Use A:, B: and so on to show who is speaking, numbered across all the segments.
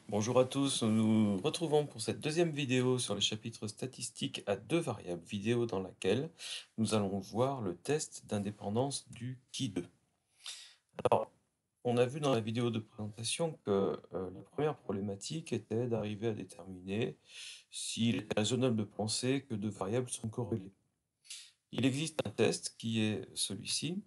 A: Bonjour à tous, nous nous retrouvons pour cette deuxième vidéo sur le chapitre statistiques à deux variables, vidéo dans laquelle nous allons voir le test d'indépendance du qui-2. Alors, on a vu dans la vidéo de présentation que la première problématique était d'arriver à déterminer s'il est raisonnable de penser que deux variables sont corrélées. Il existe un test qui est celui-ci,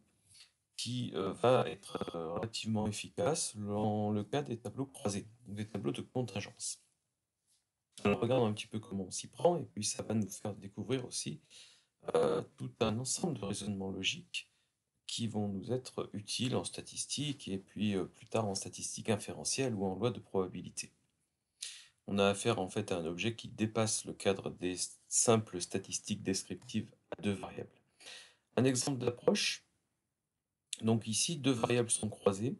A: qui va être relativement efficace dans le cas des tableaux croisés, donc des tableaux de contingence. On regarde un petit peu comment on s'y prend, et puis ça va nous faire découvrir aussi tout un ensemble de raisonnements logiques qui vont nous être utiles en statistique et puis plus tard en statistique inférentielle ou en loi de probabilité. On a affaire en fait à un objet qui dépasse le cadre des simples statistiques descriptives à deux variables. Un exemple d'approche, donc ici deux variables sont croisées,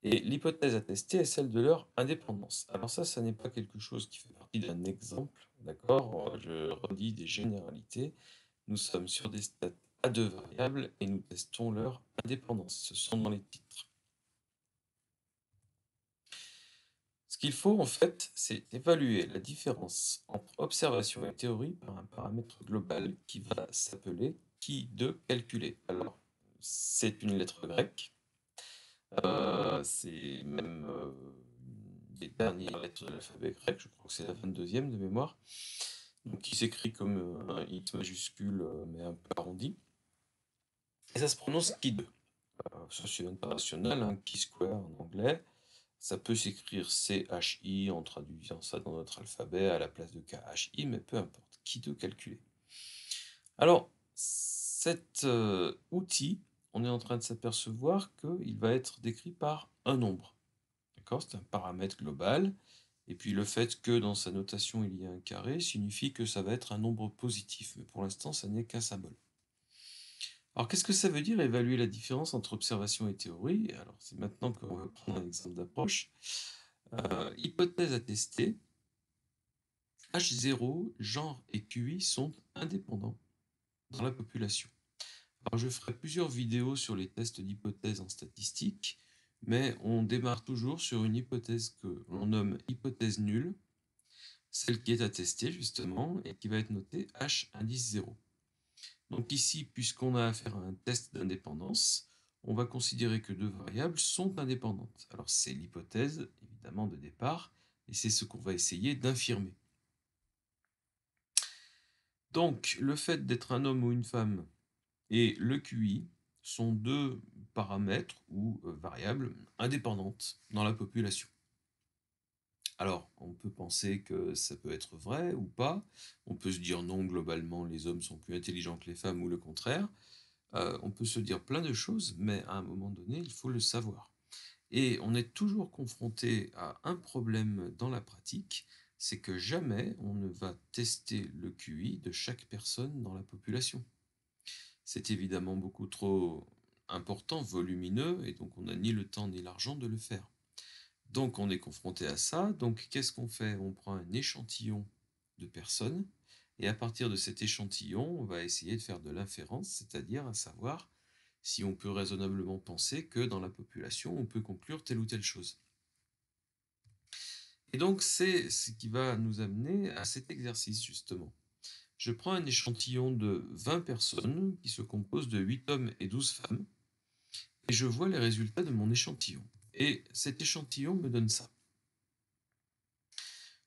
A: et l'hypothèse à tester est celle de leur indépendance. Alors ça n'est pas quelque chose qui fait partie d'un exemple, d'accord? Je redis des généralités. Nous sommes sur des stats à deux variables et nous testons leur indépendance. Ce sont dans les titres. Ce qu'il faut en fait, c'est évaluer la différence entre observation et théorie par un paramètre global qui va s'appeler qui de calculer. Alors, c'est une lettre grecque. C'est même une des dernières lettres de l'alphabet grec, je crois que c'est la 22e de mémoire, donc qui s'écrit comme un X majuscule mais un peu arrondi, et ça se prononce Ki2. Ça c'est international, hein, Chi square en anglais, ça peut s'écrire CHI en traduisant ça dans notre alphabet à la place de KHI, mais peu importe, Ki2 calculé. Alors, cet outil, on est en train de s'apercevoir qu'il va être décrit par un nombre. D'accord? C'est un paramètre global. Et puis le fait que dans sa notation il y a un carré signifie que ça va être un nombre positif. Mais pour l'instant, ça n'est qu'un symbole. Alors qu'est-ce que ça veut dire évaluer la différence entre observation et théorie? Alors c'est maintenant qu'on va prendre un exemple d'approche. Hypothèse à tester. H0, genre et QI sont indépendants dans la population. Alors je ferai plusieurs vidéos sur les tests d'hypothèse en statistique, mais on démarre toujours sur une hypothèse que l'on nomme hypothèse nulle, celle qui est attestée justement et qui va être notée H indice 0. Donc ici, puisqu'on a affaire à un test d'indépendance, on va considérer que deux variables sont indépendantes. Alors c'est l'hypothèse évidemment de départ et c'est ce qu'on va essayer d'infirmer. Donc le fait d'être un homme ou une femme et le QI sont deux paramètres ou variables indépendantes dans la population. Alors, on peut penser que ça peut être vrai ou pas. On peut se dire non, globalement, les hommes sont plus intelligents que les femmes ou le contraire. On peut se dire plein de choses, mais à un moment donné, il faut le savoir. Et on est toujours confronté à un problème dans la pratique, c'est que jamais on ne va tester le QI de chaque personne dans la population. C'est évidemment beaucoup trop important, volumineux, et donc on n'a ni le temps ni l'argent de le faire. Donc on est confronté à ça, donc qu'est-ce qu'on fait? On prend un échantillon de personnes, et à partir de cet échantillon, on va essayer de faire de l'inférence, c'est-à-dire à savoir si on peut raisonnablement penser que dans la population, on peut conclure telle ou telle chose. Et donc c'est ce qui va nous amener à cet exercice justement. Je prends un échantillon de 20 personnes qui se compose de 8 hommes et 12 femmes, et je vois les résultats de mon échantillon. Et cet échantillon me donne ça.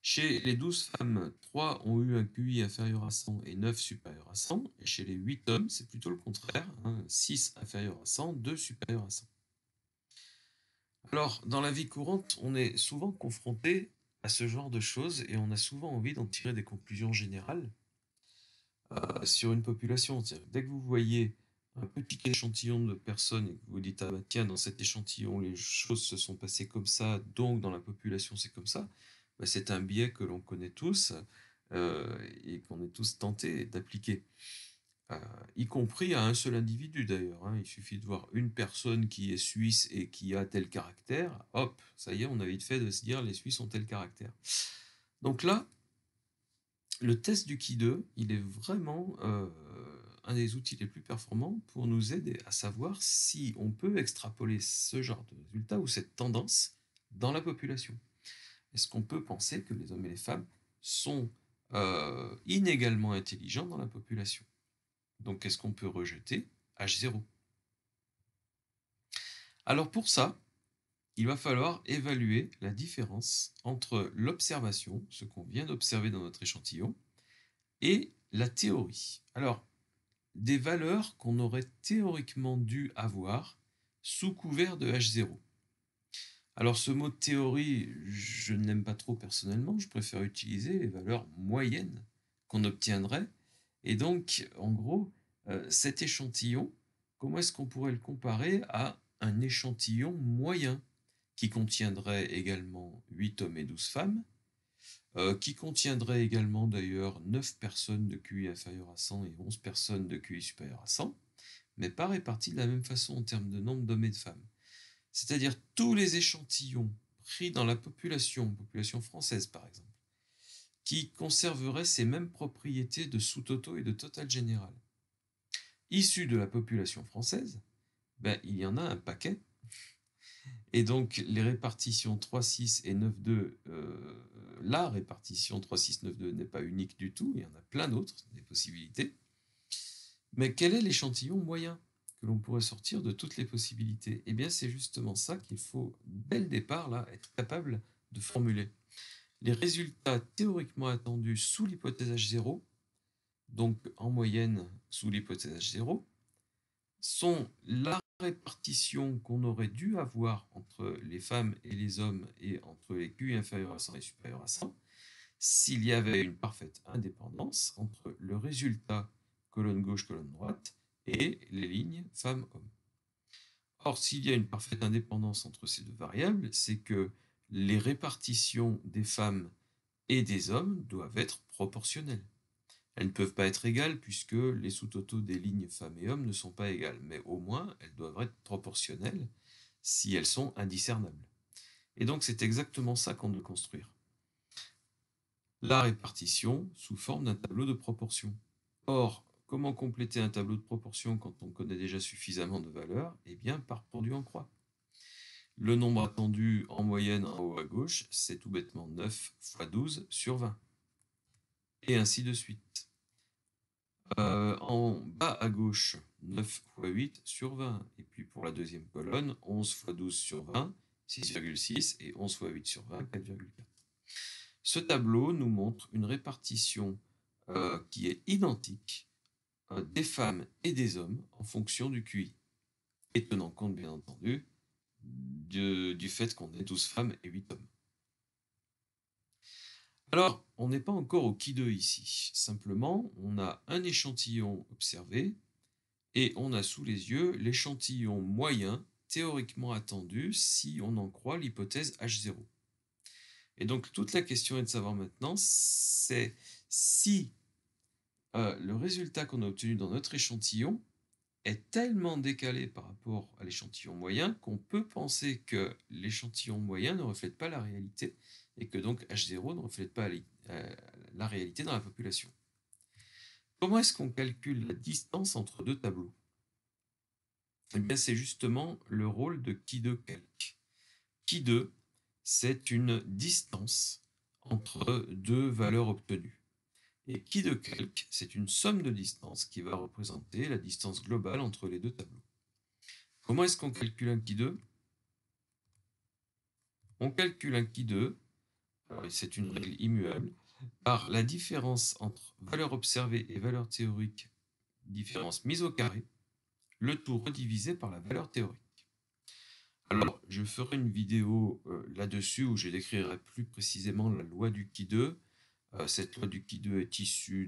A: Chez les 12 femmes, 3 ont eu un QI inférieur à 100 et 9 supérieur à 100. Et chez les 8 hommes, c'est plutôt le contraire, hein, 6 inférieur à 100, 2 supérieur à 100. Alors, dans la vie courante, on est souvent confronté à ce genre de choses et on a souvent envie d'en tirer des conclusions générales sur une population. Dès que vous voyez un petit échantillon de personnes et que vous vous dites ah bah tiens, dans cet échantillon les choses se sont passées comme ça, donc dans la population c'est comme ça, bah, c'est un biais que l'on connaît tous et qu'on est tous tentés d'appliquer. Y compris à un seul individu d'ailleurs, hein. Il suffit de voir une personne qui est suisse et qui a tel caractère, hop, ça y est, on a vite fait de se dire les Suisses ont tel caractère. Donc là, le test du Ki2, il est vraiment un des outils les plus performants pour nous aider à savoir si on peut extrapoler ce genre de résultat ou cette tendance dans la population. est-ce qu'on peut penser que les hommes et les femmes sont inégalement intelligents dans la population? Donc, est-ce qu'on peut rejeter H0? Alors pour ça, il va falloir évaluer la différence entre l'observation, ce qu'on vient d'observer dans notre échantillon, et la théorie. Alors, des valeurs qu'on aurait théoriquement dû avoir sous couvert de H0. Alors ce mot théorie, je ne l'aime pas trop personnellement, je préfère utiliser les valeurs moyennes qu'on obtiendrait. Et donc, en gros, cet échantillon, comment est-ce qu'on pourrait le comparer à un échantillon moyen qui contiendrait également 8 hommes et 12 femmes, qui contiendrait également d'ailleurs 9 personnes de QI inférieur à 100 et 11 personnes de QI supérieur à 100, mais pas réparties de la même façon en termes de nombre d'hommes et de femmes. C'est-à-dire tous les échantillons pris dans la population française par exemple, qui conserveraient ces mêmes propriétés de sous-totaux et de total général. Issus de la population française, ben, il y en a un paquet. Et donc les répartitions 3, 6 et 9, 2, la répartition 3, 6, 9, 2 n'est pas unique du tout, il y en a plein d'autres, des possibilités. Mais quel est l'échantillon moyen que l'on pourrait sortir de toutes les possibilités? Eh bien, c'est justement ça qu'il faut, dès le départ, là, être capable de formuler. Les résultats théoriquement attendus sous l'hypothèse H0, donc en moyenne sous l'hypothèse H0, sont la répartition qu'on aurait dû avoir entre les femmes et les hommes et entre les QI inférieurs à 100 et supérieurs à 100, s'il y avait une parfaite indépendance entre le résultat colonne gauche, colonne droite, et les lignes femmes-hommes. Or, s'il y a une parfaite indépendance entre ces deux variables, c'est que les répartitions des femmes et des hommes doivent être proportionnelles. Elles ne peuvent pas être égales puisque les sous-totaux des lignes femmes et hommes ne sont pas égales, mais au moins elles doivent être proportionnelles si elles sont indiscernables. Et donc c'est exactement ça qu'on doit construire. La répartition sous forme d'un tableau de proportion. Or, comment compléter un tableau de proportion quand on connaît déjà suffisamment de valeurs? Eh bien, par pendu en croix. Le nombre attendu en moyenne en haut à gauche, c'est tout bêtement 9 fois 12 sur 20. Et ainsi de suite. En bas à gauche, 9 fois 8 sur 20. Et puis pour la deuxième colonne, 11 fois 12 sur 20, 6,6. Et 11 fois 8 sur 20, 4,4. Ce tableau nous montre une répartition qui est identique des femmes et des hommes en fonction du QI. Et tenant compte, bien entendu, du fait qu'on ait 12 femmes et 8 hommes. Alors, on n'est pas encore au Qui2 ici. Simplement, on a un échantillon observé et on a sous les yeux l'échantillon moyen théoriquement attendu si on en croit l'hypothèse H0. Et donc, toute la question est de savoir maintenant, c'est si le résultat qu'on a obtenu dans notre échantillon est tellement décalé par rapport à l'échantillon moyen qu'on peut penser que l'échantillon moyen ne reflète pas la réalité et que donc H0 ne reflète pas la réalité dans la population. Comment est-ce qu'on calcule la distance entre deux tableaux? Eh bien, c'est justement le rôle de Qui2 calc. Qui2, c'est une distance entre deux valeurs obtenues. Et Qui2 calc, c'est une somme de distances qui va représenter la distance globale entre les deux tableaux. Comment est-ce qu'on calcule un Qui2? On calcule un Qui2, c'est une règle immuable, par la différence entre valeur observée et valeur théorique, différence mise au carré, le tout redivisé par la valeur théorique. Alors, je ferai une vidéo là-dessus où je décrirai plus précisément la loi du Qui2. Cette loi du Qui2 est issue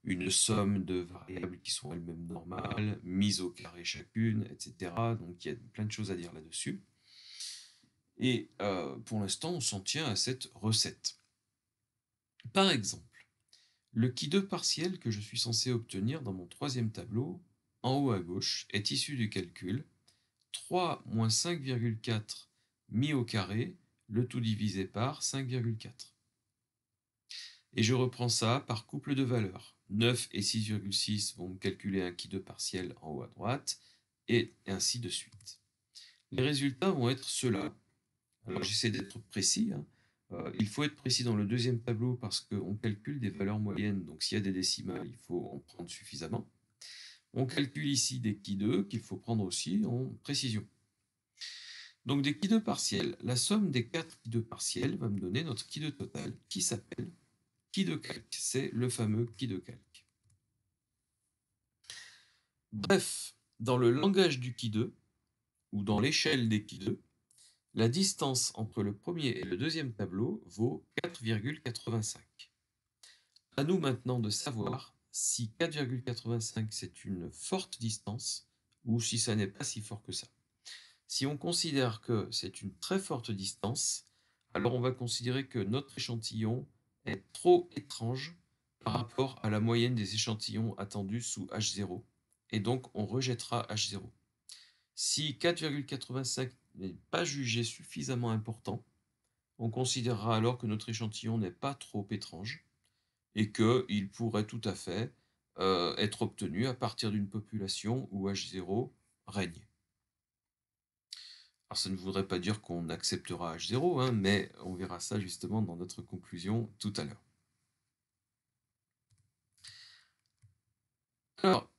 A: d'une somme de variables qui sont elles-mêmes normales, mises au carré chacune, etc. Donc il y a plein de choses à dire là-dessus. Et pour l'instant, on s'en tient à cette recette. Par exemple, le Qui2 partiel que je suis censé obtenir dans mon troisième tableau, en haut à gauche, est issu du calcul 3 moins 5,4 mis au carré, le tout divisé par 5,4. Et je reprends ça par couple de valeurs. 9 et 6,6 vont me calculer un Qui2 partiel en haut à droite, et ainsi de suite. Les résultats vont être ceux-là. Alors j'essaie d'être précis, hein. Il faut être précis dans le deuxième tableau parce qu'on calcule des valeurs moyennes, donc s'il y a des décimales, il faut en prendre suffisamment. On calcule ici des qui2 qu'il faut prendre aussi en précision. Donc des qui2 partiels, la somme des 4 qui2 partiels va me donner notre qui2 total qui s'appelle qui2 calque. C'est le fameux qui2 calque. Bref, dans le langage du qui2, ou dans l'échelle des qui2, la distance entre le premier et le deuxième tableau vaut 4,85. À nous maintenant de savoir si 4,85 c'est une forte distance ou si ça n'est pas si fort que ça. Si on considère que c'est une très forte distance, alors on va considérer que notre échantillon est trop étrange par rapport à la moyenne des échantillons attendus sous H0, et donc on rejettera H0. Si 4,85 n'est pas jugé suffisamment important, on considérera alors que notre échantillon n'est pas trop étrange, et qu'il pourrait tout à fait être obtenu à partir d'une population où H0 règne. Alors ça ne voudrait pas dire qu'on acceptera H0, hein, mais on verra ça justement dans notre conclusion tout à l'heure. Alors,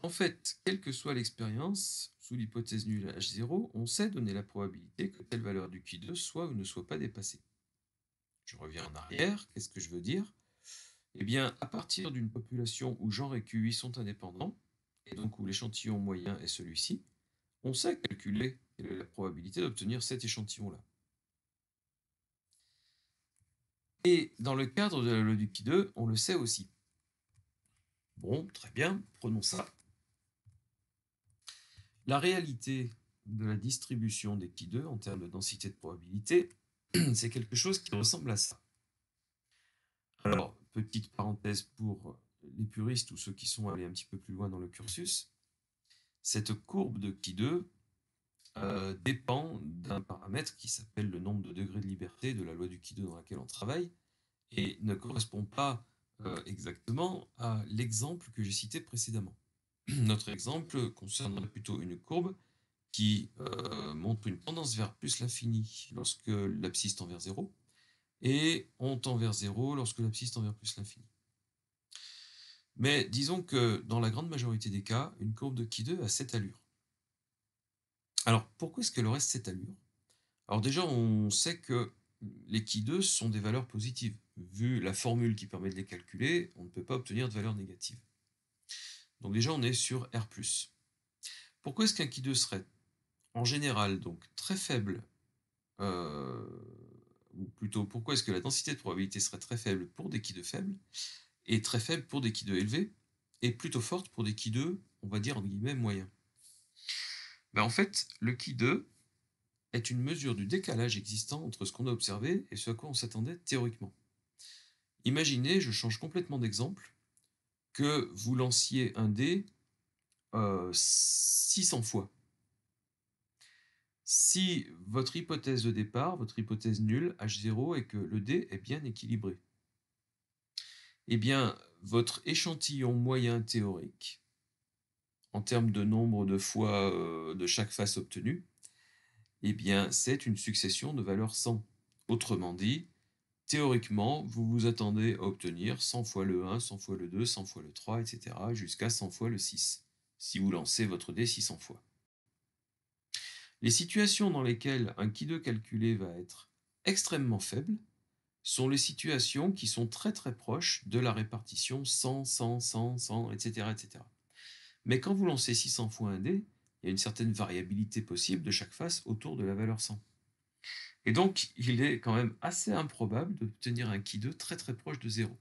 A: en fait, quelle que soit l'expérience, sous l'hypothèse nulle H0, on sait donner la probabilité que telle valeur du Qui2 soit ou ne soit pas dépassée. Je reviens en arrière, qu'est-ce que je veux dire? Eh bien, à partir d'une population où genre et QI sont indépendants, et donc où l'échantillon moyen est celui-ci, on sait calculer quelle est la probabilité d'obtenir cet échantillon-là. Et dans le cadre de la loi du Qui2, on le sait aussi. Bon, très bien, prenons ça. La réalité de la distribution des Qui2 en termes de densité de probabilité, c'est quelque chose qui ressemble à ça. Alors, petite parenthèse pour les puristes ou ceux qui sont allés un petit peu plus loin dans le cursus, cette courbe de Qui2 dépend d'un paramètre qui s'appelle le nombre de degrés de liberté de la loi du Qui2 dans laquelle on travaille, et ne correspond pas exactement à l'exemple que j'ai cité précédemment. Notre exemple concernerait plutôt une courbe qui montre une tendance vers plus l'infini lorsque l'abscisse tend vers 0, et on tend vers 0 lorsque l'abscisse tend vers plus l'infini. Mais disons que dans la grande majorité des cas, une courbe de Qui2 a cette allure. Alors pourquoi est-ce qu'elle aurait cette allure? Alors déjà, on sait que les Qui2 sont des valeurs positives. Vu la formule qui permet de les calculer, on ne peut pas obtenir de valeurs négatives. Donc déjà, on est sur R+. Pourquoi est-ce qu'un Qui2 serait en général donc très faible, ou plutôt pourquoi est-ce que la densité de probabilité serait très faible pour des Qui2 faibles, et très faible pour des Qui2 élevés, et plutôt forte pour des Qui2, on va dire entre guillemets, moyens? Ben, en fait, le Qui2 est une mesure du décalage existant entre ce qu'on a observé et ce à quoi on s'attendait théoriquement. Imaginez, je change complètement d'exemple, que vous lanciez un dé 600 fois. Si votre hypothèse de départ, votre hypothèse nulle, H0, est que le dé est bien équilibré, eh bien, votre échantillon moyen théorique, en termes de nombre de fois de chaque face obtenue, eh bien, c'est une succession de valeurs 100. Autrement dit, théoriquement, vous vous attendez à obtenir 100 fois le 1, 100 fois le 2, 100 fois le 3, etc., jusqu'à 100 fois le 6, si vous lancez votre dé 600 fois. Les situations dans lesquelles un Qui2 calculé va être extrêmement faible sont les situations qui sont très très proches de la répartition 100, 100, 100, 100, etc., etc. Mais quand vous lancez 600 fois un dé, il y a une certaine variabilité possible de chaque face autour de la valeur 100. Et donc, il est quand même assez improbable d'obtenir un Qui2 très très proche de 0.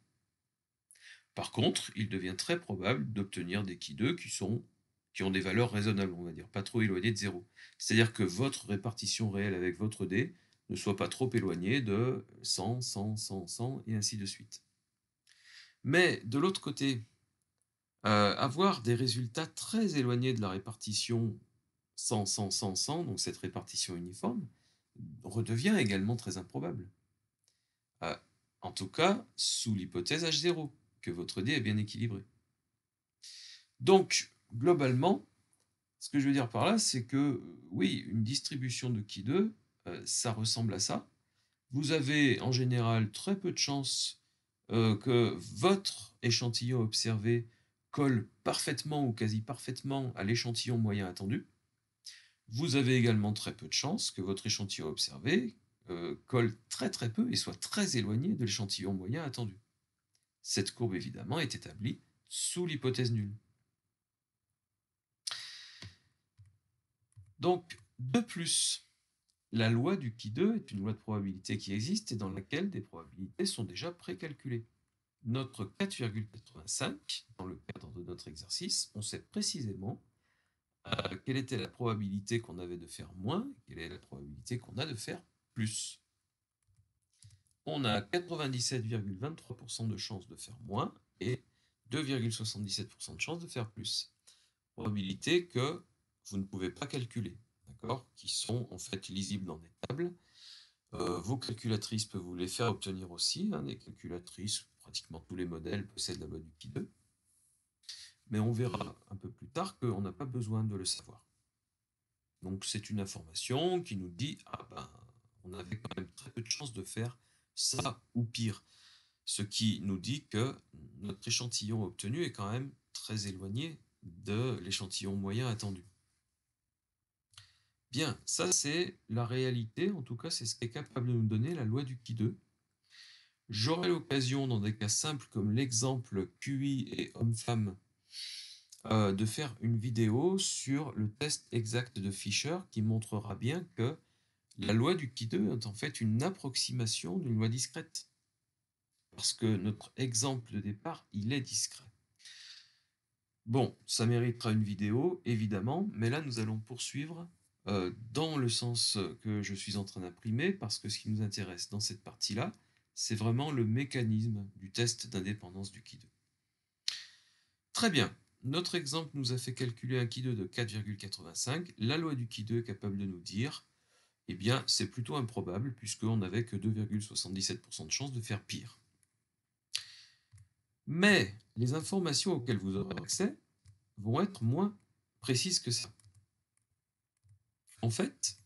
A: Par contre, il devient très probable d'obtenir des Qui2 qui ont des valeurs raisonnables, on va dire, pas trop éloignées de 0. C'est-à-dire que votre répartition réelle avec votre dé ne soit pas trop éloignée de 100, 100, 100, 100, et ainsi de suite. Mais de l'autre côté, avoir des résultats très éloignés de la répartition 100, 100, 100, 100, donc cette répartition uniforme, redevient également très improbable. En tout cas, sous l'hypothèse H0, que votre dé est bien équilibré. Donc, globalement, ce que je veux dire par là, c'est que, oui, une distribution de Qui2, ça ressemble à ça, vous avez en général très peu de chances que votre échantillon observé colle parfaitement ou quasi parfaitement à l'échantillon moyen attendu. Vous avez également très peu de chances que votre échantillon observé colle très très peu et soit très éloigné de l'échantillon moyen attendu. Cette courbe, évidemment, est établie sous l'hypothèse nulle. Donc, de plus, la loi du qui 2 est une loi de probabilité qui existe et dans laquelle des probabilités sont déjà précalculées. Notre 4,85, dans le cadre de notre exercice, on sait précisément quelle était la probabilité qu'on avait de faire moins, quelle est la probabilité qu'on a de faire plus. On a 97,23% de chances de faire moins et 2,77% de chances de faire plus. Probabilités que vous ne pouvez pas calculer, d'accord, qui sont en fait lisibles dans des tables. Vos calculatrices peuvent vous les faire obtenir aussi, hein, des calculatrices, pratiquement tous les modèles possèdent la loi du Pi 2. Mais on verra un peu plus tard qu'on n'a pas besoin de le savoir. Donc c'est une information qui nous dit « Ah ben, on avait quand même très peu de chances de faire ça ou pire ». Ce qui nous dit que notre échantillon obtenu est quand même très éloigné de l'échantillon moyen attendu. Bien, ça c'est la réalité, en tout cas c'est ce qu'est capable de nous donner la loi du qui 2. J'aurai l'occasion, dans des cas simples comme l'exemple QI et homme-femme, de faire une vidéo sur le test exact de Fisher qui montrera bien que la loi du qui 2 est en fait une approximation d'une loi discrète. Parce que notre exemple de départ, il est discret. Bon, ça méritera une vidéo, évidemment, mais là nous allons poursuivre dans le sens que je suis en train d'imprimer, parce que ce qui nous intéresse dans cette partie-là, c'est vraiment le mécanisme du test d'indépendance du qui 2. Très bien, notre exemple nous a fait calculer un qui 2 de 4,85. La loi du qui 2 est capable de nous dire, eh bien, c'est plutôt improbable, puisqu'on n'avait que 2,77% de chance de faire pire. Mais les informations auxquelles vous aurez accès vont être moins précises que ça. En fait,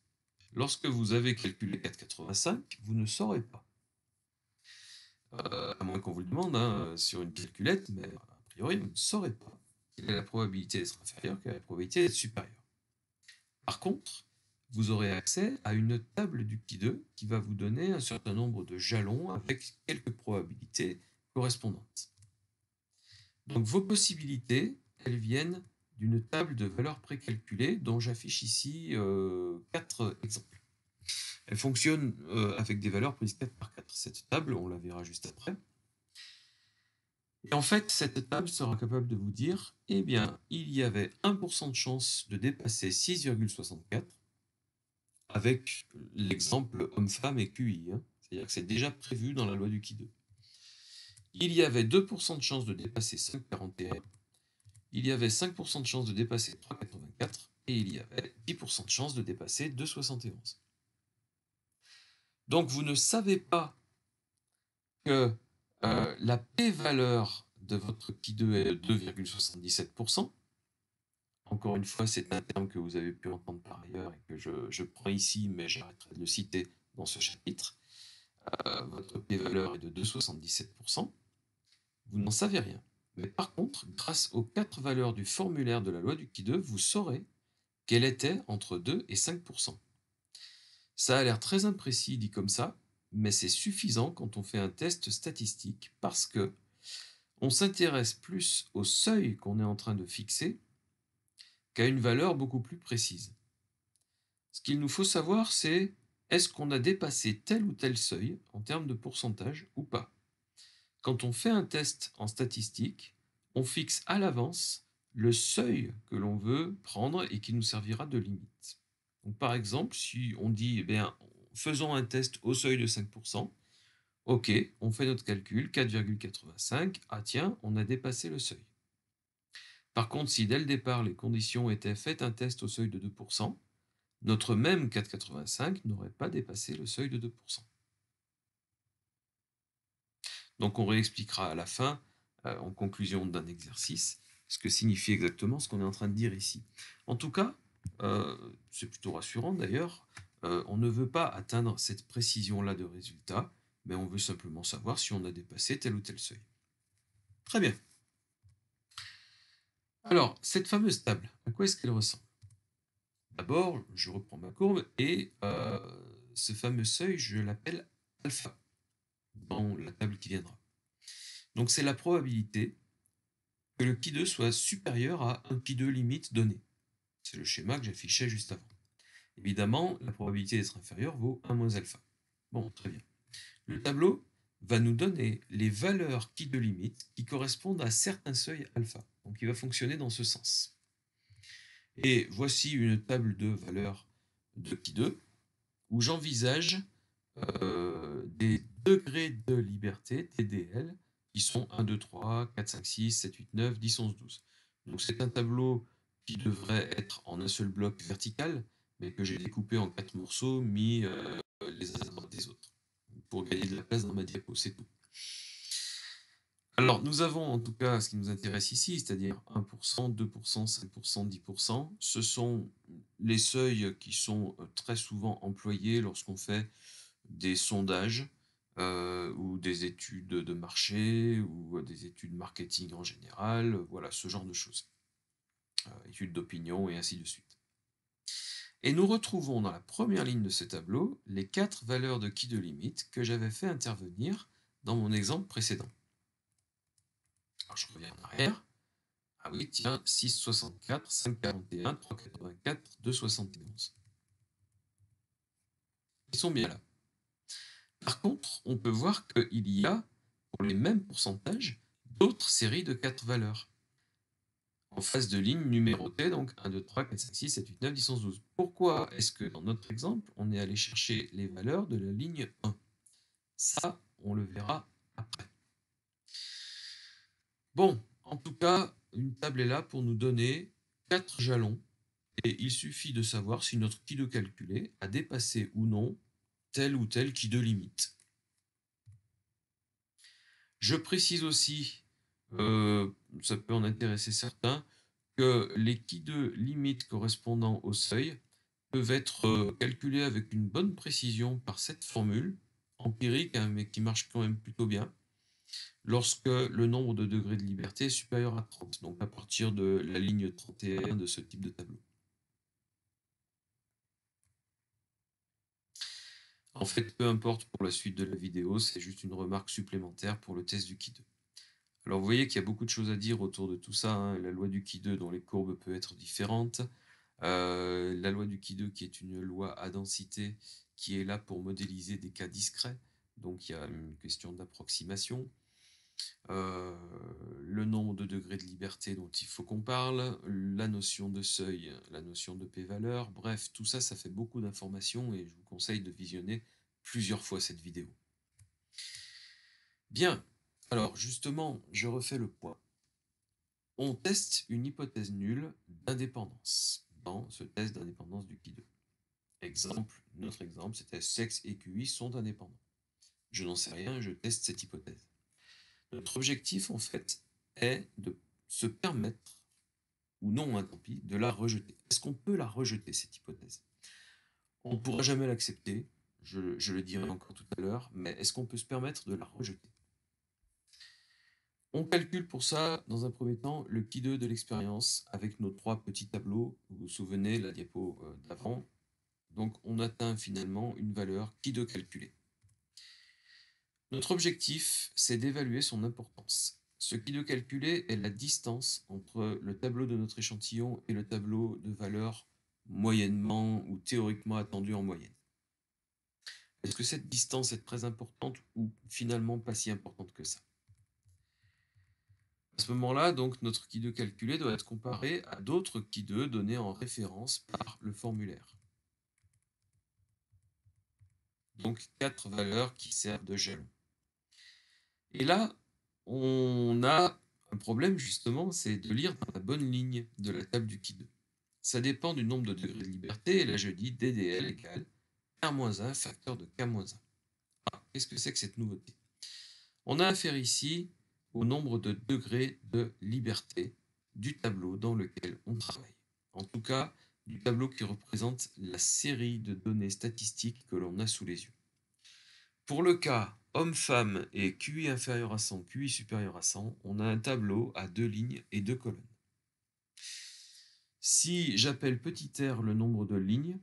A: lorsque vous avez calculé 4,85, vous ne saurez pas. À moins qu'on vous le demande sur une calculette, mais a priori, vous ne saurez pas quelle est la probabilité d'être inférieure, quelle est la probabilité d'être supérieure. Par contre, vous aurez accès à une table du qui 2 qui va vous donner un certain nombre de jalons avec quelques probabilités correspondantes. Donc vos possibilités, elles viennent d'une table de valeurs précalculées dont j'affiche ici 4 exemples. Elle fonctionne avec des valeurs prises 4 par 4. Cette table, on la verra juste après. Et en fait, cette table sera capable de vous dire, eh bien, il y avait 1% de chance de dépasser 6,64 avec l'exemple homme-femme et QI. C'est-à-dire que c'est déjà prévu dans la loi du qui 2. Il y avait 2% de chance de dépasser 5,41. Il y avait 5% de chance de dépasser 3,84 et il y avait 10% de chance de dépasser 2,71. Donc vous ne savez pas que la p-valeur de votre qui 2 est de 2,77%. Encore une fois, c'est un terme que vous avez pu entendre par ailleurs et que je prends ici, mais j'arrêterai de le citer dans ce chapitre. Votre p-valeur est de 2,77%. Vous n'en savez rien. Mais par contre, grâce aux 4 valeurs du formulaire de la loi du qui 2, vous saurez qu'elle était entre 2 et 5%. Ça a l'air très imprécis dit comme ça, mais c'est suffisant quand on fait un test statistique parce que on s'intéresse plus au seuil qu'on est en train de fixer qu'à une valeur beaucoup plus précise. Ce qu'il nous faut savoir, c'est est-ce qu'on a dépassé tel ou tel seuil en termes de pourcentage ou pas. Quand on fait un test en statistique, on fixe à l'avance le seuil que l'on veut prendre et qui nous servira de limite. Donc, par exemple, si on dit, eh bien, faisons un test au seuil de 5%, ok, on fait notre calcul, 4,85, ah tiens, on a dépassé le seuil. Par contre, si dès le départ, les conditions étaient faites un test au seuil de 2%, notre même 4,85 n'aurait pas dépassé le seuil de 2%. Donc on réexpliquera à la fin, en conclusion d'un exercice, ce que signifie exactement ce qu'on est en train de dire ici. En tout cas, c'est plutôt rassurant d'ailleurs, On ne veut pas atteindre cette précision-là de résultat, mais on veut simplement savoir si on a dépassé tel ou tel seuil. Très bien. Alors, cette fameuse table, à quoi est-ce qu'elle ressemble? D'abord, je reprends ma courbe et ce fameux seuil, je l'appelle alpha dans la table qui viendra. Donc c'est la probabilité que le pi2 soit supérieur à un pi2 limite donné. C'est le schéma que j'affichais juste avant. Évidemment, la probabilité d'être inférieure vaut 1 moins alpha. Bon, très bien. Le tableau va nous donner les valeurs pi2 limite qui correspondent à certains seuils alpha. Donc il va fonctionner dans ce sens. Et voici une table de valeurs de pi2 où j'envisage des degrés de liberté, TDL, qui sont 1, 2, 3, 4, 5, 6, 7, 8, 9, 10, 11, 12. Donc c'est un tableau qui devrait être en un seul bloc vertical, mais que j'ai découpé en 4 morceaux, mis les uns à droite des autres, pour gagner de la place dans ma diapo, c'est tout. Alors, nous avons en tout cas ce qui nous intéresse ici, c'est-à-dire 1%, 2%, 5%, 10%. Ce sont les seuils qui sont très souvent employés lorsqu'on fait des sondages ou des études de marché ou des études marketing en général, voilà, ce genre de choses. Études d'opinion et ainsi de suite. Et nous retrouvons dans la première ligne de ce tableau les 4 valeurs de qui de limite que j'avais fait intervenir dans mon exemple précédent. Alors je reviens en arrière. Ah oui, tiens, 6,64, 5,41, 3,84, 2,71. Ils sont bien là. Par contre, on peut voir qu'il y a, pour les mêmes pourcentages, d'autres séries de 4 valeurs en face de lignes numérotées, donc 1, 2, 3, 4, 5, 6, 7, 8, 9, 10, 11, 12. Pourquoi est-ce que dans notre exemple, on est allé chercher les valeurs de la ligne 1? Ça, on le verra après. Bon, en tout cas, une table est là pour nous donner 4 jalons et il suffit de savoir si notre qui de calculé a dépassé ou non tel ou tel qui de limite. Je précise aussi, ça peut en intéresser certains, que les qui de limite correspondant au seuil peuvent être calculés avec une bonne précision par cette formule empirique, hein, mais qui marche quand même plutôt bien, lorsque le nombre de degrés de liberté est supérieur à 30, donc à partir de la ligne 31 de ce type de tableau. En fait, peu importe pour la suite de la vidéo, c'est juste une remarque supplémentaire pour le test du Ki2. Alors vous voyez qu'il y a beaucoup de choses à dire autour de tout ça, hein. La loi du Ki2 dont les courbes peuvent être différentes, la loi du Ki2 qui est une loi à densité qui est là pour modéliser des cas discrets, donc il y a une question d'approximation, le nombre de degrés de liberté dont il faut qu'on parle, la notion de seuil, la notion de p-valeur, bref, tout ça, ça fait beaucoup d'informations et je vous conseille de visionner plusieurs fois cette vidéo. Bien, alors justement, je refais le point. On teste une hypothèse nulle d'indépendance dans ce test d'indépendance du Ki2. Exemple, notre exemple, c'était sexe et QI sont indépendants. Je n'en sais rien, je teste cette hypothèse. Notre objectif, en fait, est de se permettre, ou non, hein, tant pis, de la rejeter. Est-ce qu'on peut la rejeter, cette hypothèse? On ne pourra jamais l'accepter, je le dirai encore tout à l'heure, mais est-ce qu'on peut se permettre de la rejeter? On calcule pour ça, dans un premier temps, le Ki2 de l'expérience avec nos 3 petits tableaux. Vous vous souvenez, la diapo d'avant. Donc on atteint finalement une valeur Ki2 calculée. Notre objectif, c'est d'évaluer son importance. Ce Ki2 calculé est la distance entre le tableau de notre échantillon et le tableau de valeur moyennement ou théoriquement attendu en moyenne. Est-ce que cette distance est très importante ou finalement pas si importante que ça? À ce moment-là, donc, notre Ki2 calculé doit être comparé à d'autres Ki2 donnés en référence par le formulaire. Donc 4 valeurs qui servent de jalon. Et là, on a un problème justement, c'est de lire dans la bonne ligne de la table du Ki2. Ça dépend du nombre de degrés de liberté, et là je dis DDL égale R-1 facteur de K-1. Ah, qu'est-ce que c'est que cette nouveauté? On a affaire ici au nombre de degrés de liberté du tableau dans lequel on travaille. En tout cas, du tableau qui représente la série de données statistiques que l'on a sous les yeux. Pour le cas homme-femme et QI inférieur à 100, QI supérieur à 100, on a un tableau à 2 lignes et 2 colonnes. Si j'appelle petit r le nombre de lignes,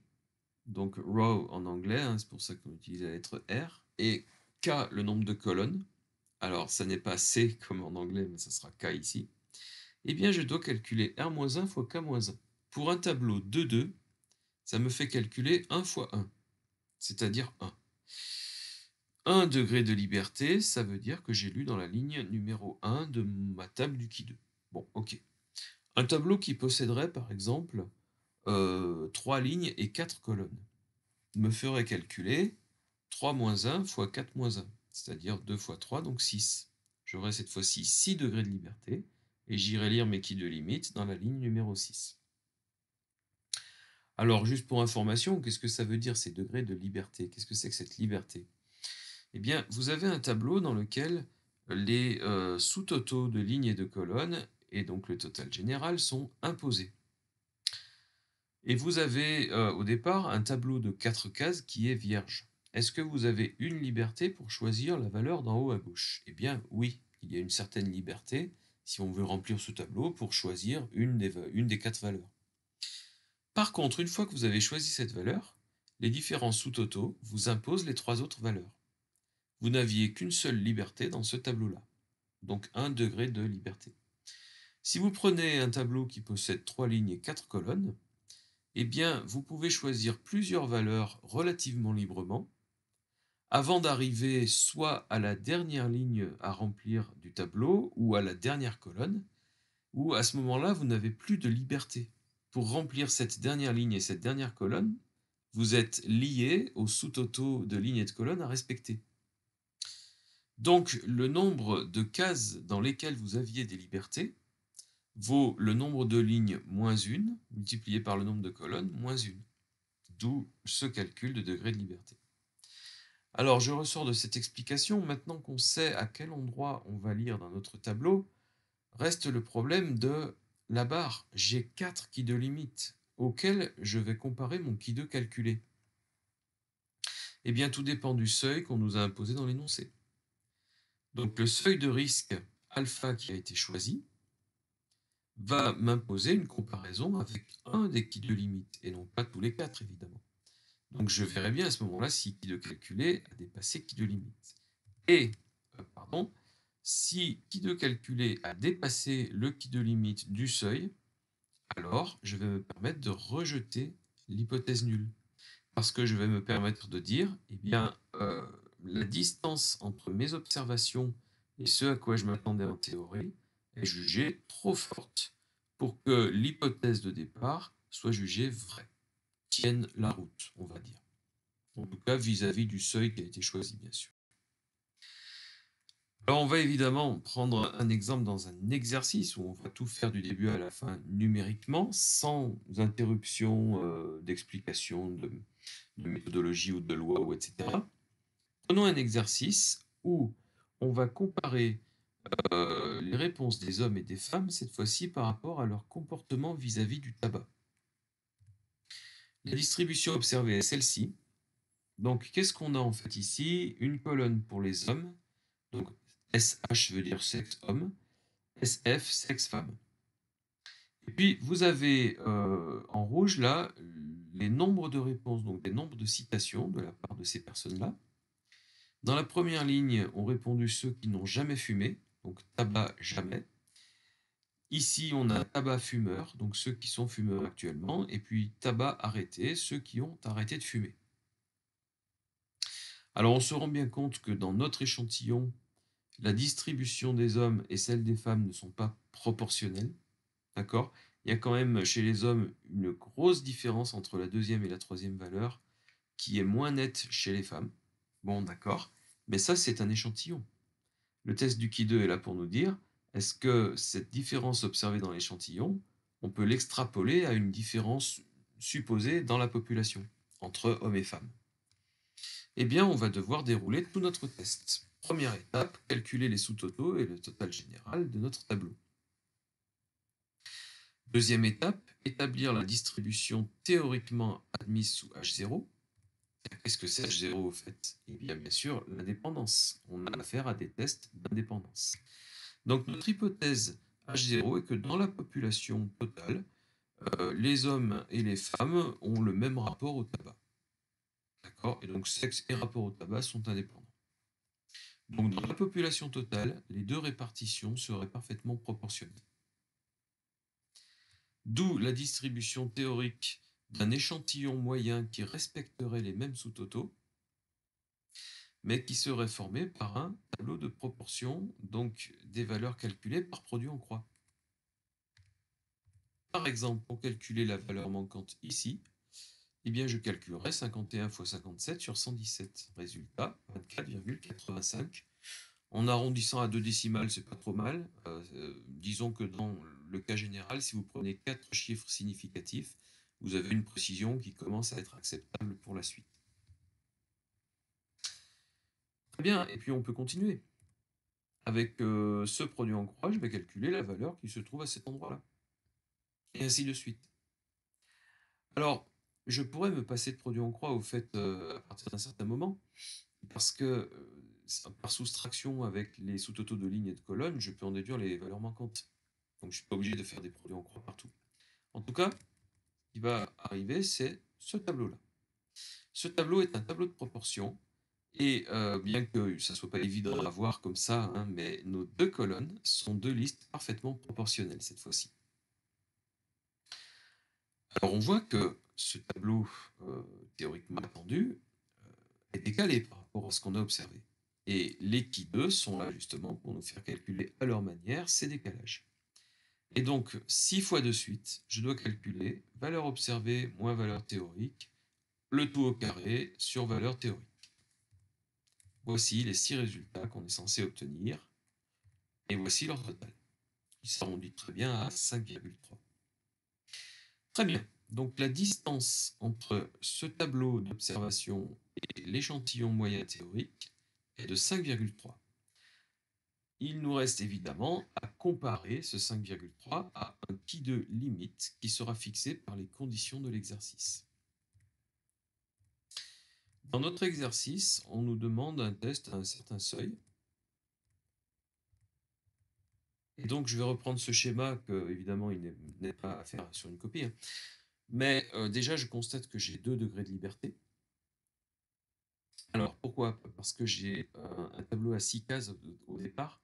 A: donc row en anglais, hein, c'est pour ça qu'on utilise la lettre R, et K le nombre de colonnes, alors ça n'est pas C comme en anglais, mais ça sera K ici, eh bien je dois calculer R-1 fois K-1. Pour un tableau 2-2, ça me fait calculer 1 fois 1, c'est-à-dire 1. 1 degré de liberté, ça veut dire que j'ai lu dans la ligne numéro 1 de ma table du Qui 2. Bon, ok. Un tableau qui posséderait par exemple 3 lignes et 4 colonnes me ferait calculer 3 moins 1 fois 4 moins 1, c'est-à-dire 2 fois 3, donc 6. J'aurai cette fois-ci 6 degrés de liberté, et j'irai lire mes Qui 2 limites dans la ligne numéro 6. Alors, juste pour information, qu'est-ce que ça veut dire ces degrés de liberté? Qu'est-ce que c'est que cette liberté? Eh bien, vous avez un tableau dans lequel les sous-totaux de lignes et de colonnes, et donc le total général, sont imposés. Et vous avez au départ un tableau de 4 cases qui est vierge. Est-ce que vous avez une liberté pour choisir la valeur d'en haut à gauche? Eh bien oui, il y a une certaine liberté, si on veut remplir ce tableau, pour choisir une des 4 valeurs. Par contre, une fois que vous avez choisi cette valeur, les différents sous-totaux vous imposent les 3 autres valeurs. Vous n'aviez qu'une seule liberté dans ce tableau-là, donc 1 degré de liberté. Si vous prenez un tableau qui possède 3 lignes et 4 colonnes, eh bien, vous pouvez choisir plusieurs valeurs relativement librement avant d'arriver soit à la dernière ligne à remplir du tableau ou à la dernière colonne, où à ce moment-là, vous n'avez plus de liberté. Pour remplir cette dernière ligne et cette dernière colonne, vous êtes lié aux sous-totaux de lignes et de colonnes à respecter. Donc, le nombre de cases dans lesquelles vous aviez des libertés vaut le nombre de lignes moins 1 multiplié par le nombre de colonnes moins 1. D'où ce calcul de degré de liberté. Alors, je ressors de cette explication, maintenant qu'on sait à quel endroit on va lire dans notre tableau, reste le problème de la barre. J'ai 4 Qui 2 limites auxquelles je vais comparer mon Qui 2 calculé. Eh bien, tout dépend du seuil qu'on nous a imposé dans l'énoncé. Donc, le seuil de risque alpha qui a été choisi va m'imposer une comparaison avec un des Qui 2 limites, et non pas tous les 4, évidemment. Donc je verrai bien à ce moment-là si Qui 2 calculé a dépassé Qui 2 limite. Et, si Qui 2 calculé a dépassé le Qui 2 limite du seuil, alors je vais me permettre de rejeter l'hypothèse nulle. Parce que je vais me permettre de dire, eh bien, la distance entre mes observations et ce à quoi je m'attendais en théorie est jugée trop forte pour que l'hypothèse de départ soit jugée vraie, tienne la route, on va dire. En tout cas, vis-à-vis du seuil qui a été choisi, bien sûr. Alors, on va évidemment prendre un exemple dans un exercice où on va tout faire du début à la fin numériquement, sans interruption d'explication, de méthodologie ou de loi, ou etc. Prenons un exercice où on va comparer les réponses des hommes et des femmes, cette fois-ci par rapport à leur comportement vis-à-vis du tabac. La distribution observée est celle-ci. Donc, qu'est-ce qu'on a en fait ici? Une colonne pour les hommes, donc SH veut dire sexe homme, SF sexe femme. Et puis, vous avez en rouge là les nombres de réponses, donc les nombres de citations de la part de ces personnes-là. Dans la première ligne, ont répondu ceux qui n'ont jamais fumé, donc tabac jamais. Ici, on a tabac fumeur, donc ceux qui sont fumeurs actuellement, et puis tabac arrêté, ceux qui ont arrêté de fumer. Alors, on se rend bien compte que dans notre échantillon, la distribution des hommes et celle des femmes ne sont pas proportionnelles. D'accord? Il y a quand même chez les hommes une grosse différence entre la deuxième et la troisième valeur qui est moins nette chez les femmes. Bon, d'accord. Mais ça, c'est un échantillon. Le test du Qui 2 est là pour nous dire, est-ce que cette différence observée dans l'échantillon, on peut l'extrapoler à une différence supposée dans la population, entre hommes et femmes? Eh bien, on va devoir dérouler tout notre test. Première étape, calculer les sous-totaux et le total général de notre tableau. Deuxième étape, établir la distribution théoriquement admise sous H0. Qu'est-ce que c'est H0 au fait? Eh bien sûr, l'indépendance. On a affaire à des tests d'indépendance. Donc notre hypothèse H0 est que dans la population totale, les hommes et les femmes ont le même rapport au tabac. D'accord? Et donc sexe et rapport au tabac sont indépendants. Donc dans la population totale, les deux répartitions seraient parfaitement proportionnelles. D'où la distribution théorique d'un échantillon moyen qui respecterait les mêmes sous-totaux, mais qui serait formé par un tableau de proportion, donc des valeurs calculées par produit en croix. Par exemple, pour calculer la valeur manquante ici, eh bien je calculerai 51 fois 57 sur 117. Résultat, 24,85. En arrondissant à 2 décimales, c'est pas trop mal. Disons que dans le cas général, si vous prenez 4 chiffres significatifs, vous avez une précision qui commence à être acceptable pour la suite. Très bien, et puis on peut continuer. Avec ce produit en croix, je vais calculer la valeur qui se trouve à cet endroit-là. Et ainsi de suite. Alors, je pourrais me passer de produit en croix au fait à partir d'un certain moment, parce que par soustraction avec les sous-totaux de lignes et de colonnes, je peux en déduire les valeurs manquantes. Donc je ne suis pas obligé de faire des produits en croix partout. En tout cas, ce qui va arriver, c'est ce tableau-là. Ce tableau est un tableau de proportion, et bien que ça ne soit pas évident à voir comme ça, hein, mais nos deux colonnes sont deux listes parfaitement proportionnelles cette fois-ci. Alors on voit que ce tableau théoriquement attendu est décalé par rapport à ce qu'on a observé. Et les qui 2 sont là justement pour nous faire calculer à leur manière ces décalages. Et donc, 6 fois de suite, je dois calculer valeur observée moins valeur théorique, le tout au carré sur valeur théorique. Voici les 6 résultats qu'on est censé obtenir, et voici leur total, qui s'arrondit très bien à 5,3. Très bien, donc la distance entre ce tableau d'observation et l'échantillon moyen théorique est de 5,3. Il nous reste évidemment à comparer ce 5,3 à un qui de limite qui sera fixé par les conditions de l'exercice. Dans notre exercice, on nous demande un test à un certain seuil. Et donc, je vais reprendre ce schéma que, évidemment, il n'est pas à faire sur une copie. Hein. Mais déjà, je constate que j'ai 2 degrés de liberté. Alors, pourquoi? Parce que j'ai un tableau à 6 cases au départ,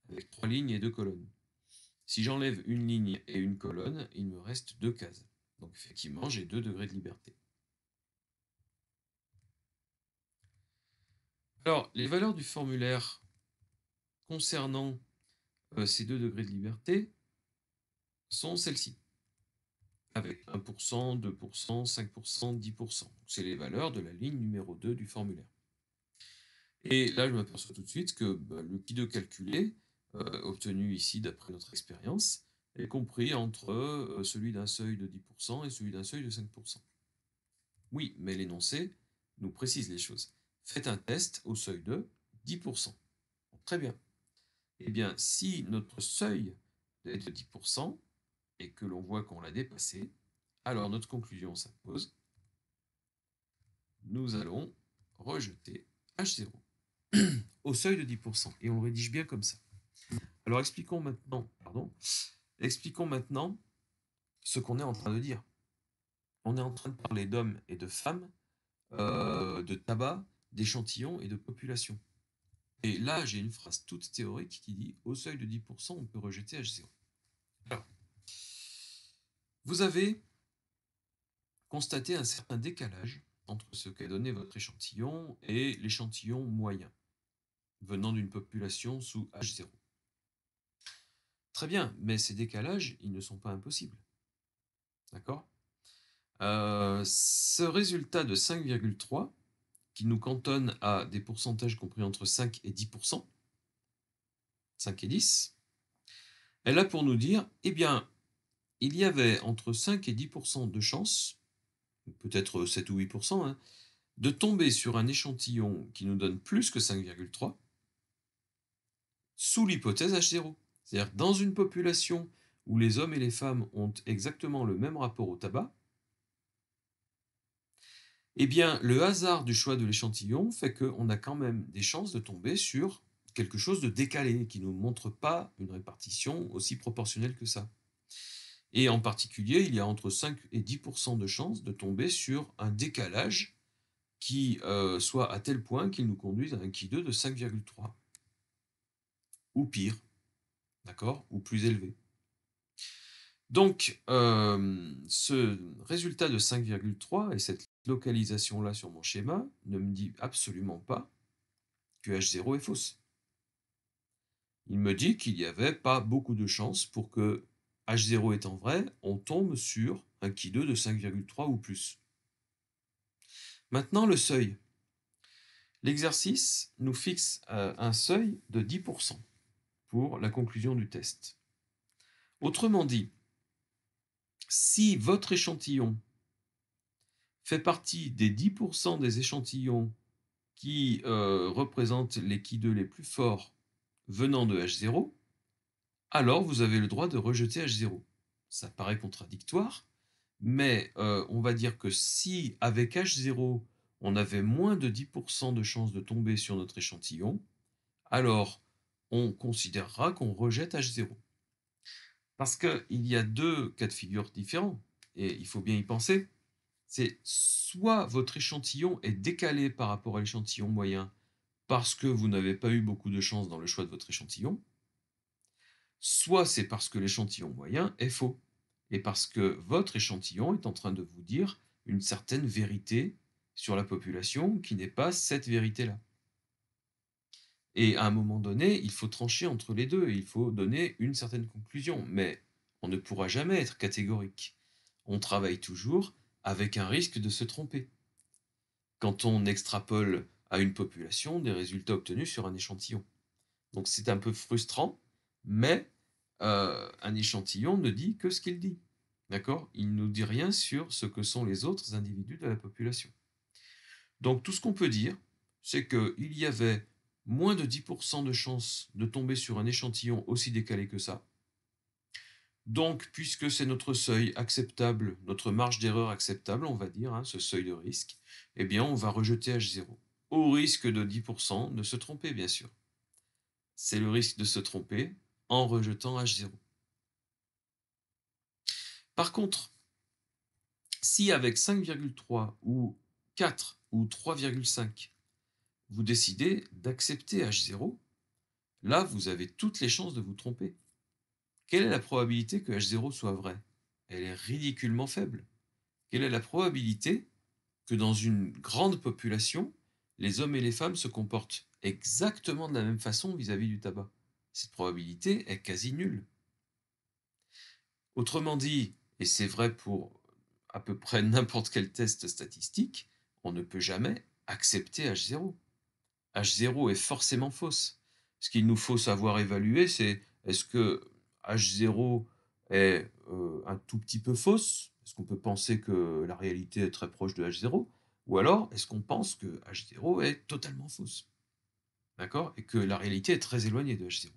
A: avec 3 lignes et 2 colonnes. Si j'enlève une ligne et une colonne, il me reste 2 cases. Donc, effectivement, j'ai 2 degrés de liberté. Alors, les valeurs du formulaire concernant ces 2 degrés de liberté sont celles-ci, avec 1%, 2%, 5%, 10%. C'est les valeurs de la ligne numéro 2 du formulaire. Et là, je m'aperçois tout de suite que le qui 2 calculé, obtenu ici d'après notre expérience, est compris entre celui d'un seuil de 10% et celui d'un seuil de 5%. Oui, mais l'énoncé nous précise les choses. Faites un test au seuil de 10%. Très bien. Eh bien, si notre seuil est de 10% et que l'on voit qu'on l'a dépassé, alors notre conclusion s'impose. Nous allons rejeter H0 au seuil de 10%. Et on le rédige bien comme ça. Alors expliquons maintenant ce qu'on est en train de dire. On est en train de parler d'hommes et de femmes, de tabac, d'échantillons et de population. Et là, j'ai une phrase toute théorique qui dit « Au seuil de 10%, on peut rejeter H0 ». Alors, vous avez constaté un certain décalage entre ce qu'a donné votre échantillon et l'échantillon moyen, venant d'une population sous H0. Très bien, mais ces décalages, ils ne sont pas impossibles. D'accord? Ce résultat de 5,3, qui nous cantonne à des pourcentages compris entre 5 et 10%, 5 et 10, est là pour nous dire, eh bien, il y avait entre 5 et 10% de chances, peut-être 7 ou 8%, hein, de tomber sur un échantillon qui nous donne plus que 5,3 sous l'hypothèse H0. C'est-à-dire dans une population où les hommes et les femmes ont exactement le même rapport au tabac, eh bien, le hasard du choix de l'échantillon fait qu'on a quand même des chances de tomber sur quelque chose de décalé, qui ne nous montre pas une répartition aussi proportionnelle que ça. Et en particulier, il y a entre 5 et 10% de chances de tomber sur un décalage qui soit à tel point qu'il nous conduise à un Ki2 de 5,3, ou pire, d'accord, ou plus élevé. Donc, ce résultat de 5,3 et cette localisation-là sur mon schéma ne me dit absolument pas que H0 est fausse. Il me dit qu'il n'y avait pas beaucoup de chances pour que H0 étant vrai, on tombe sur un Ki2 de 5,3 ou plus. Maintenant, le seuil. L'exercice nous fixe un seuil de 10% pour la conclusion du test. Autrement dit, si votre échantillon fait partie des 10% des échantillons qui représentent les Ki2 les plus forts venant de H0, alors vous avez le droit de rejeter H0. Ça paraît contradictoire, mais on va dire que si avec H0, on avait moins de 10% de chances de tomber sur notre échantillon, alors on considérera qu'on rejette H0. Parce qu'il y a deux cas de figure différents, et il faut bien y penser. C'est soit votre échantillon est décalé par rapport à l'échantillon moyen parce que vous n'avez pas eu beaucoup de chance dans le choix de votre échantillon, soit c'est parce que l'échantillon moyen est faux, et parce que votre échantillon est en train de vous dire une certaine vérité sur la population qui n'est pas cette vérité-là. Et à un moment donné, il faut trancher entre les deux, il faut donner une certaine conclusion, mais on ne pourra jamais être catégorique. On travaille toujours avec un risque de se tromper quand on extrapole à une population des résultats obtenus sur un échantillon. Donc c'est un peu frustrant, mais un échantillon ne dit que ce qu'il dit. D'accord? Il ne nous dit rien sur ce que sont les autres individus de la population. Donc tout ce qu'on peut dire, c'est qu'il y avait moins de 10% de chances de tomber sur un échantillon aussi décalé que ça. Donc, puisque c'est notre seuil acceptable, notre marge d'erreur acceptable, on va dire, hein, ce seuil de risque, eh bien, on va rejeter H0, au risque de 10% de se tromper, bien sûr. C'est le risque de se tromper en rejetant H0. Par contre, si avec 5,3 ou 4 ou 3,5, vous décidez d'accepter H0, là, vous avez toutes les chances de vous tromper. Quelle est la probabilité que H0 soit vrai? Elle est ridiculement faible. Quelle est la probabilité que dans une grande population, les hommes et les femmes se comportent exactement de la même façon vis-à-vis du tabac? Cette probabilité est quasi nulle. Autrement dit, et c'est vrai pour à peu près n'importe quel test statistique, on ne peut jamais accepter H0. H0 est forcément fausse. Ce qu'il nous faut savoir évaluer, c'est est-ce que H0 est un tout petit peu fausse? Est-ce qu'on peut penser que la réalité est très proche de H0? Ou alors, est-ce qu'on pense que H0 est totalement fausse? D'accord? Et que la réalité est très éloignée de H0.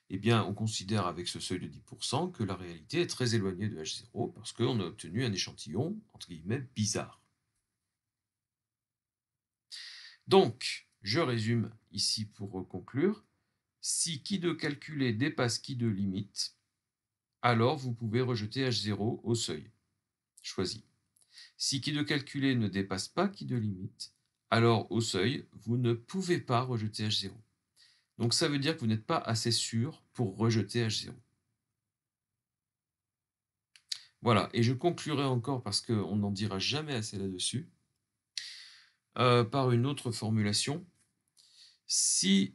A: Eh bien, on considère avec ce seuil de 10% que la réalité est très éloignée de H0 parce qu'on a obtenu un échantillon, entre guillemets, bizarre. Donc, je résume ici pour conclure. Si Ki2 calculé dépasse Ki2 limite, alors vous pouvez rejeter H0 au seuil choisi. Si Ki2 calculé ne dépasse pas Ki2 limite, alors au seuil, vous ne pouvez pas rejeter H0. Donc ça veut dire que vous n'êtes pas assez sûr pour rejeter H0. Voilà, et je conclurai encore, parce qu'on n'en dira jamais assez là-dessus, par une autre formulation. Si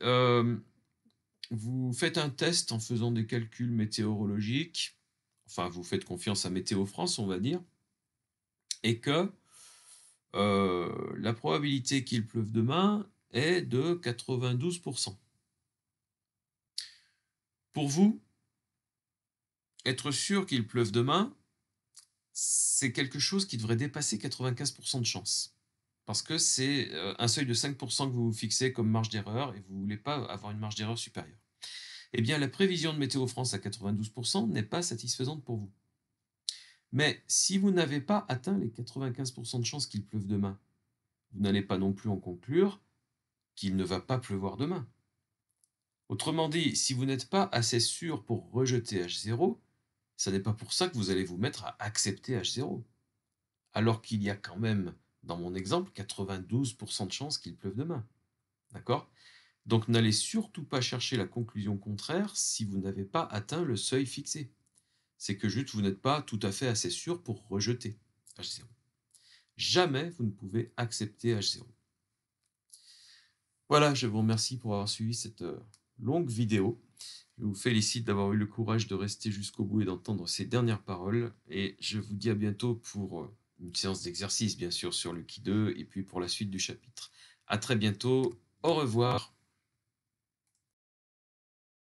A: vous faites un test en faisant des calculs météorologiques, enfin vous faites confiance à Météo France, on va dire, et que la probabilité qu'il pleuve demain est de 92%. Pour vous, être sûr qu'il pleuve demain, c'est quelque chose qui devrait dépasser 95% de chance. Parce que c'est un seuil de 5% que vous vous fixez comme marge d'erreur et vous ne voulez pas avoir une marge d'erreur supérieure. Eh bien, la prévision de Météo France à 92% n'est pas satisfaisante pour vous. Mais si vous n'avez pas atteint les 95% de chances qu'il pleuve demain, vous n'allez pas non plus en conclure qu'il ne va pas pleuvoir demain. Autrement dit, si vous n'êtes pas assez sûr pour rejeter H0, ça n'est pas pour ça que vous allez vous mettre à accepter H0. Alors qu'il y a quand même, dans mon exemple, 92% de chances qu'il pleuve demain. D'accord? Donc n'allez surtout pas chercher la conclusion contraire si vous n'avez pas atteint le seuil fixé. C'est que juste vous n'êtes pas tout à fait assez sûr pour rejeter H0. Jamais vous ne pouvez accepter H0. Voilà, je vous remercie pour avoir suivi cette longue vidéo. Je vous félicite d'avoir eu le courage de rester jusqu'au bout et d'entendre ces dernières paroles. Et je vous dis à bientôt pour une séance d'exercice, bien sûr, sur le Ki 2 et puis pour la suite du chapitre. À très bientôt. Au revoir.